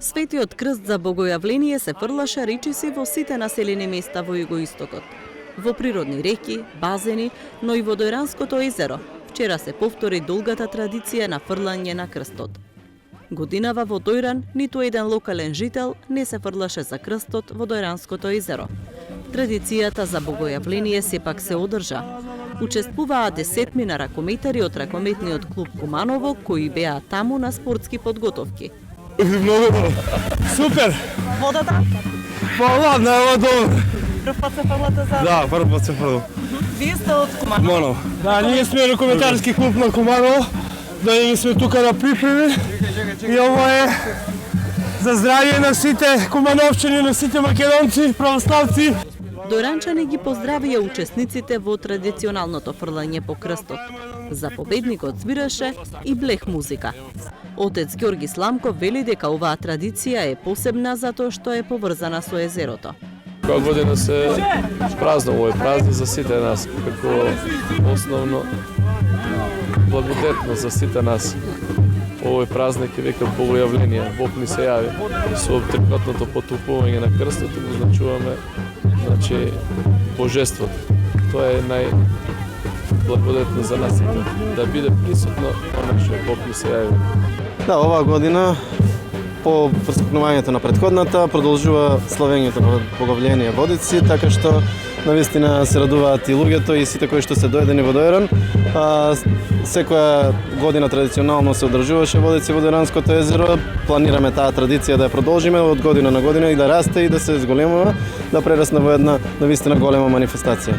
Светиот крст за богојавление се фрлаше речиси во сите населени места во југоистокот. Во природни реки, базени, но и во Дојранското езеро, вчера се повтори долгата традиција на фрлање на крстот. Годинава во Дојран ниту еден локален жител не се фрлаше за крстот во Дојранското езеро. Традицијата за богојавление сепак се одржа. Учествуваа десетмина ракометари од ракометниот клуб Куманово, кои беа таму на спортски подготовки. Много супер! Водата? Ладно, ево добро. Прв пат се фрлате за... Да, прв пат се фрлам. Вие сте од Куманово? Да, ние сме ракометарски клуб на Куманово. Да ние сме тука на припреви. И ово е за здравје на сите кумановчани, на сите македонци, православци. Дојранчани ги поздравија учесниците во традиционалното фрлање по крстот. За победникот збираше и блех музика. Отец Ѓорги Сламков вели дека оваа традиција е посебна затоа што е поврзана со езерото. Која година се празнува, овој празник за сите нас, како основно благодетно за сите нас. Овој празник е века богојавление, Бог ни се јави. Со трикратното потупување на крстот го значуваме божеството. Тоа е најблагодетно за нас, да биде присутно она што Бог ни се јави. Да, оваа година по пристигнувањето на претходната продолжува славењето на Богојавление Водици, така што навистина се радуваат и луѓето и сите кои што се дојдени во Дојран. Секоја година традиционално се одржуваше Водици во Дојранското езеро. Планираме таа традиција да ја продолжиме од година на година и да расте и да се зголемува, да прерасне во една навистина голема манифестација.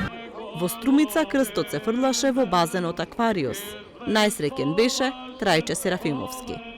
Во Струмица крстот се фрлаше во базенот Аквариус. Најсреќен беше Трајче Серафимовски.